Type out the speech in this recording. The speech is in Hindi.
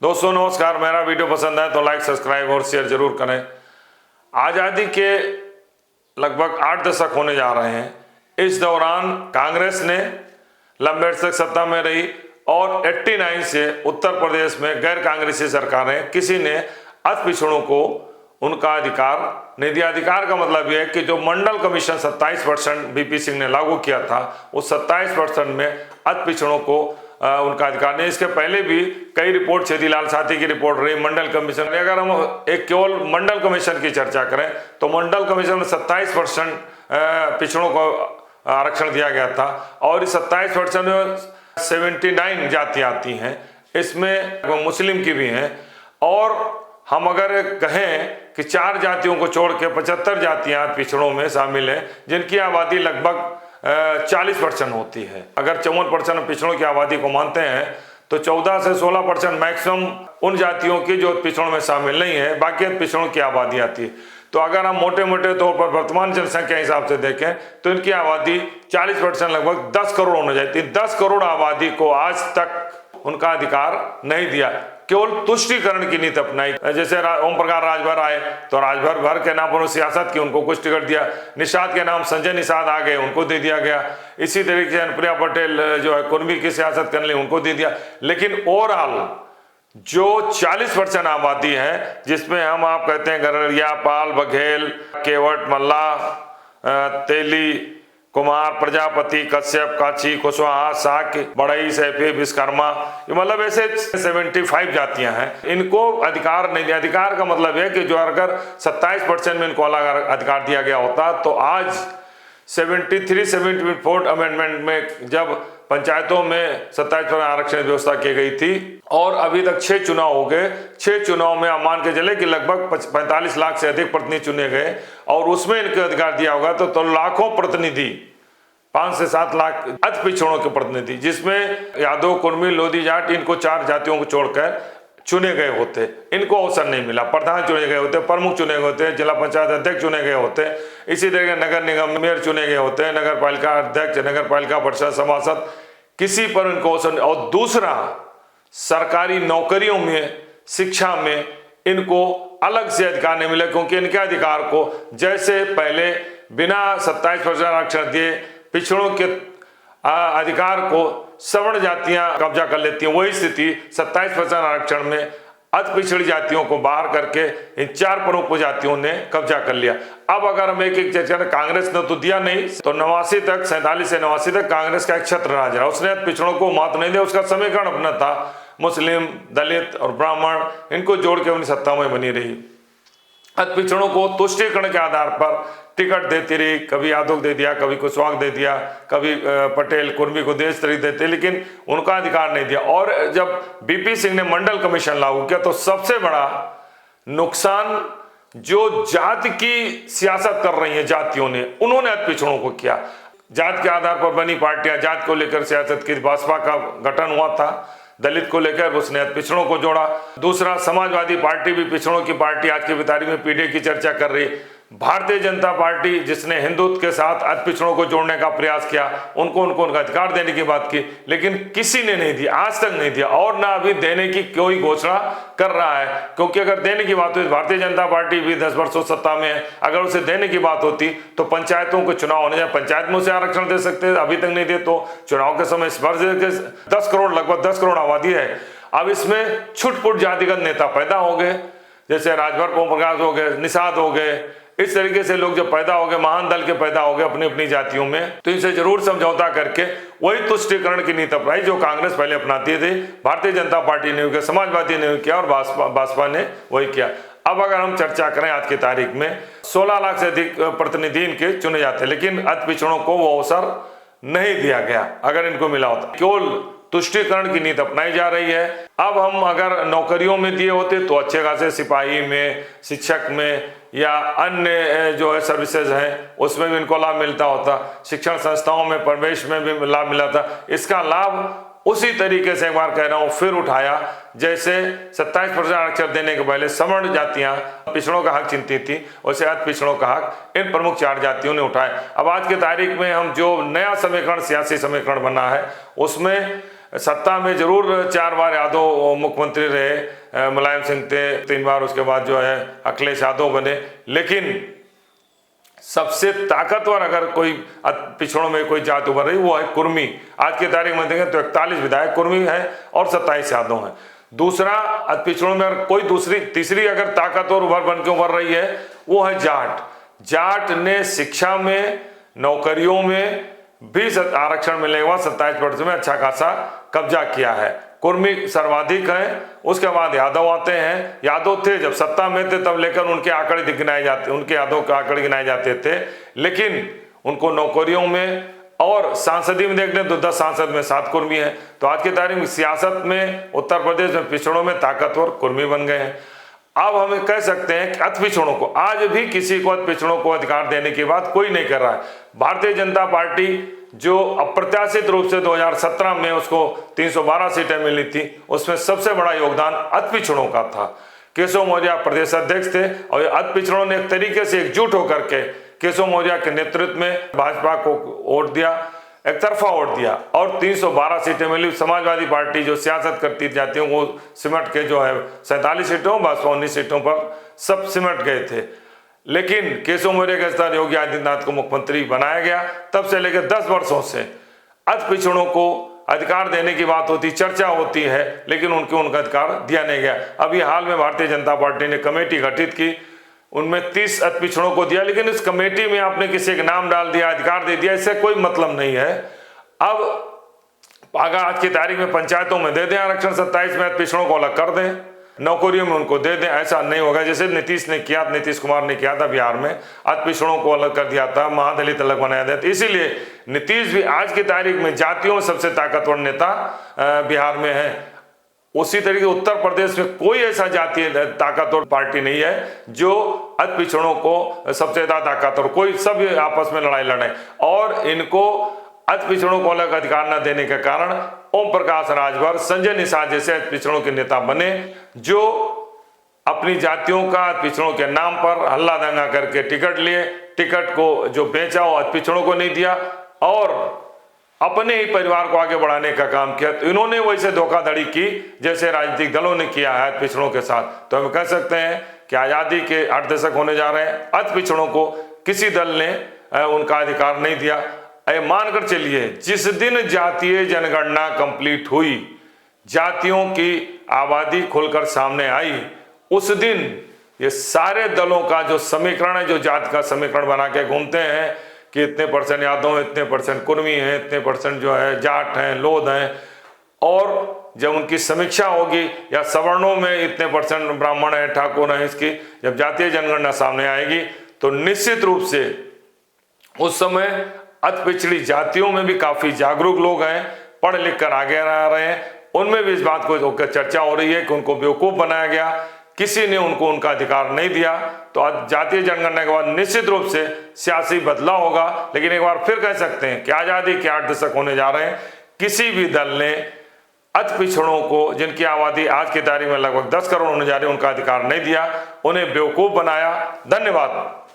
दोस्तों नमस्कार। मेरा वीडियो पसंद है तो लाइक सब्सक्राइब और शेयर जरूर करें। आज़ादी के लगभग 8 दशक होने जा रहे हैं। इस दौरान कांग्रेस ने लंबे अरसे तक सत्ता में रही और 89 से उत्तर प्रदेश में गैर कांग्रेसी सरकारें किसी ने अति पिछड़ों को उनका अधिकार नहीं दिया। अधिकार का मतलब यह है कि जो मंडल कमीशन 27% बीपी सिंह ने लागू किया था, उस 27% में अति पिछड़ों को उनका अधिकार नहीं। इसके पहले भी कई रिपोर्ट, छेदीलाल साथी की रिपोर्ट रही, मंडल कमीशन। अगर हम एक केवल मंडल कमीशन की चर्चा करें तो मंडल कमीशन में 27% पिछड़ों को आरक्षण दिया गया था और इस 27% में 79 जातियां आती हैं, इसमें मुस्लिम की भी हैं। और हम अगर कहें कि 4 जातियों को छोड़ के 75 जातियां पिछड़ों में शामिल हैं, जिनकी आबादी लगभग 40% होती है। अगर 54% पिछड़ों की आबादी को मानते हैं तो 14 से 16% मैक्सिमम उन जातियों की जो पिछड़ों में शामिल नहीं है, बाकी पिछड़ों की आबादी आती है। तो अगर हम मोटे मोटे तौर पर वर्तमान जनसंख्या हिसाब से देखें तो इनकी आबादी 40% लगभग 10 करोड़ होने जाती है। 10 करोड़ आबादी को आज तक उनका अधिकार नहीं दिया, केवल तुष्टीकरण की नीति अपनाई। जैसे ओम प्रकाश राजभर आए तो राजभर भर के नाम पर सियासत की, उनको कुछ टिकट दिया। निषाद के नाम संजय निषाद आ गए, उनको दे दिया गया। इसी तरीके से अनुप्रिया पटेल जो है कुर्मी की सियासत करने लगी, उनको दे दिया। लेकिन ओवरऑल जो 40% आबादी है, जिसमें हम आप कहते हैं गररिया, पाल, बघेल, केवट, मल्ला, तेली, कुमार, प्रजापति, कश्यप, काची, कुशवाहा, साक्य, बढ़ई, सैफी, विश्वकर्मा, ये मतलब ऐसे 75 जातियां हैं। इनको अधिकार नहीं दिया। अधिकार का मतलब है कि जो अगर 27% में इनको अलग अधिकार दिया गया होता तो आज 74 अमेंडमेंट में जब पंचायतों में 27% आरक्षण व्यवस्था की गई थी और अभी तक 6 चुनाव हो गए। 6 चुनाव में आप मान के चले कि लगभग 45 लाख से अधिक प्रतिनिधि चुने गए और उसमें इनको अधिकार दिया होगा तो लाखों प्रतिनिधि, 5 से 7 लाख अति पिछड़ों के प्रतिनिधि, जिसमें यादव, कुर्मी, लोधी, जाट, इनको 4 जातियों को छोड़कर चुने गए होते, इनको अवसर नहीं मिला। प्रधान चुने गए होते, प्रमुख चुने गए होते, जिला पंचायत अध्यक्ष चुने गए होते, इसी तरह नगर निगम मेयर चुने गए होते, नगर पालिका अध्यक्ष, नगर पालिका परिषद सभासद, किसी पर इनको अवसर नहीं। और दूसरा, सरकारी नौकरियों में, शिक्षा में इनको अलग से अधिकार नहीं मिला, क्योंकि इनके अधिकार को जैसे पहले बिना 27% आरक्षण दिए पिछड़ों के अधिकार को सवर्ण जातियां कब्जा कर लेती हैं, वही स्थिति 27% आरक्षण में अति पिछड़ी जातियों को बाहर करके इन 4 प्रमुख जातियों ने कब्जा कर लिया। अब अगर हम एक चर्चा, कांग्रेस ने तो दिया नहीं, तो 89 तक, 47 से 89 तक कांग्रेस का एक छत्र राज रहा, उसने पिछड़ों को महत्व नहीं दिया। उसका समीकरण अपना था, मुस्लिम, दलित और ब्राह्मण, इनको जोड़ के अपनी सत्ता में बनी रही। अति पिछड़ों को तुष्टीकरण के आधार पर टिकट देती रही, कभी यादव दे दिया, कभी कुशवाहा दे दिया, कभी पटेल, कुर्मी को देश तरीके देते, लेकिन उनका अधिकार नहीं दिया। और जब बीपी सिंह ने मंडल कमीशन लागू किया तो सबसे बड़ा नुकसान जो जाति की सियासत कर रही है जातियों ने, उन्होंने अति पिछड़ों को किया। जात के आधार पर बनी पार्टियां, जात को लेकर सियासत की। भाजपा का गठन हुआ था, दलित को लेकर उसने पिछड़ों को जोड़ा। दूसरा, समाजवादी पार्टी भी पिछड़ों की पार्टी, आज की तारीख में पीढ़ी की चर्चा कर रही। भारतीय जनता पार्टी जिसने हिंदुत्व के साथ अति पिछड़ों को जोड़ने का प्रयास किया, उनको उनका अधिकार देने की बात की, लेकिन किसी ने नहीं दिया, आज तक नहीं दिया और ना अभी देने की कोई घोषणा कर रहा है। क्योंकि अगर देने की बात हुई, भारतीय जनता पार्टी भी 10 वर्षों सत्ता में है, अगर उसे देने की बात होती तो पंचायतों को चुनाव होने जाए, पंचायत में उसे आरक्षण दे सकते हैं, अभी तक नहीं दे। तो चुनाव के समय 10 करोड़, लगभग 10 करोड़ आबादी है। अब इसमें छुटपुट जातिगत नेता पैदा हो गए, जैसे राजभर, ओम प्रकाश हो गए, निषाद हो गए, इस तरीके से लोग जब पैदा हो गए, महान दल के पैदा हो गए अपनी अपनी जातियों में, तो इनसे जरूर समझौता करके वही तुष्टीकरण की नीति अपनाई जो कांग्रेस पहले अपनाती थी, भारतीय जनता पार्टी ने किया, समाजवादी ने किया और भाजपा ने वही किया। अब अगर हम चर्चा करें आज की तारीख में 16 लाख से अधिक प्रतिनिधि इनके चुने जाते हैं, लेकिन अति पिछड़ों को वो अवसर नहीं दिया गया। अगर इनको मिला होता, केवल तुष्टीकरण की नीति अपनाई जा रही है। अब हम अगर नौकरियों में दिए होते तो अच्छे खासे सिपाही में, शिक्षक में या अन्य जो है सर्विसेज हैं उसमें भी इनको लाभ मिलता होता, शिक्षण संस्थाओं में प्रवेश में भी लाभ मिला था। इसका लाभ उसी तरीके से, एक बार कह रहा हूं, फिर उठाया जैसे 27% आरक्षण देने के पहले सवर्ण जातियां पिछड़ों का हक चिंती थी, वैसे अति पिछड़ों का हक इन प्रमुख 4 जातियों ने उठाया। अब आज की तारीख में हम जो नया समीकरण, सियासी समीकरण बना है, उसमें सत्ता में जरूर 4 बार यादव मुख्यमंत्री रहे, मुलायम सिंह थे 3 बार, उसके बाद जो है अखिलेश यादव बने। लेकिन सबसे ताकतवर अगर कोई पिछड़ों में कोई जात उभर रही वो है कुर्मी। आज की तारीख में देखें तो 41 विधायक कुर्मी है और 27 यादव हैं। दूसरा पिछड़ों में अगर कोई तीसरी अगर ताकतवर बन के उभर रही है वो है जाट। जाट ने शिक्षा में, नौकरियों में भी आरक्षण मिलने के बाद 27% में अच्छा खासा कब्जा किया है। कुर्मी सर्वाधिक है, उसके बाद यादव आते हैं। यादव थे जब सत्ता में थे तब लेकर उनके आंकड़े गिनाए जाते, उनके यादव के आंकड़े गिनाए जाते थे, लेकिन उनको नौकरियों में और सांसदी में देख लें तो 10 सांसद में 7 कुर्मी हैं। तो आज की तारीख में सियासत में उत्तर प्रदेश में पिछड़ों में ताकतवर कुर्मी बन गए हैं। अब हम कह सकते हैं कि अति पिछड़ों को आज भी किसी को अति पिछड़ों को अधिकार देने की बात कोई नहीं कर रहा है। भारतीय जनता पार्टी जो अप्रत्याशित रूप से 2017 में उसको 312 सीटें मिली थी, उसमें सबसे बड़ा योगदान अति पिछड़ों का था। केशव मौर्य प्रदेश अध्यक्ष थे और अति पिछड़ों ने एक तरीके से एकजुट होकर के केशव मौर्य के नेतृत्व में भाजपा को वोट दिया, एक तरफा वोट दिया और 312 सीटें मिली। समाजवादी पार्टी जो सियासत करती जाती है वो सिमट के जो है 47 सीटों, भाजपा 19 सीटों पर सब सिमट गए थे। लेकिन केशव मौर्य के साथ योगी आदित्यनाथ को मुख्यमंत्री बनाया गया। तब से लेकर 10 वर्षों से अति पिछड़ों को अधिकार देने की बात होती, चर्चा होती है, लेकिन उनका अधिकार दिया नहीं गया। अभी हाल में भारतीय जनता पार्टी ने कमेटी गठित की, उनमें 30 अति पिछड़ों को दिया, लेकिन इस कमेटी में आपने किसी का नाम डाल दिया, अधिकार दे दिया, इससे कोई मतलब नहीं है। अब अगर आज की तारीख में पंचायतों में दे दें आरक्षण, 27 में अति पिछड़ों को अलग कर दें, नौकरियों में उनको दे दें, ऐसा नहीं होगा। जैसे नीतीश कुमार ने किया था बिहार में, अति पिछड़ों को अलग कर दिया था, महादलित अलग बनाया था। इसीलिए नीतीश भी आज की तारीख में जातियों में सबसे ताकतवर नेता बिहार में है। उसी तरीके उत्तर प्रदेश में कोई ऐसा जातीय ताकतवर पार्टी नहीं है जो अति पिछड़ों को सबसे ज्यादा ताकतवर, कोई सब आपस में लड़ाई लड़े। और इनको अति पिछड़ों को अलग अधिकार न देने के कारण ओम प्रकाश राजभर, संजय निषाद जैसे अति पिछड़ों के नेता बने, जो अपनी जातियों का अति पिछड़ों के नाम पर हल्ला दंगा करके टिकट लिए, टिकट को जो बेचा वो अति पिछड़ों को नहीं दिया और अपने ही परिवार को आगे बढ़ाने का काम किया। तो इन्होंने वैसे धोखाधड़ी की जैसे राजनीतिक दलों ने किया है अति पिछड़ों के साथ। तो हम कह सकते हैं कि आज़ादी के 8 दशक होने जा रहे हैं, अति पिछड़ों को किसी दल ने उनका अधिकार नहीं दिया। मानकर चलिए जिस दिन जातीय जनगणना कंप्लीट हुई, जातियों की आबादी खुलकर सामने आई, उस दिन ये सारे दलों का जो समीकरण है, जो जात का समीकरण बना के घूमते हैं कि इतने % यादव हैं, इतने % कुर्मी हैं, इतने % जो है जाट हैं, लोध हैं, और जब उनकी समीक्षा होगी या सवर्णों में इतने % ब्राह्मण हैं, ठाकुर हैं, इसकी जब जातीय जनगणना सामने आएगी तो निश्चित रूप से उस समय अति पिछड़ी जातियों में भी काफी जागरूक लोग हैं, पढ़ लिख कर आगे आ रहे हैं, उनमें भी इस बात को चर्चा हो रही है कि उनको बेवकूफ बनाया गया, किसी ने उनको उनका अधिकार नहीं दिया। तो जातीय जनगणना के बाद निश्चित रूप से सियासी बदलाव होगा। लेकिन एक बार फिर कह सकते हैं कि आजादी के 8 दशक होने जा रहे हैं, किसी भी दल ने अति पिछड़ों को, जिनकी आबादी आज की तारीख में लगभग 10 करोड़ होने जा रही है, उनका अधिकार नहीं दिया, उन्हें बेवकूफ बनाया। धन्यवाद।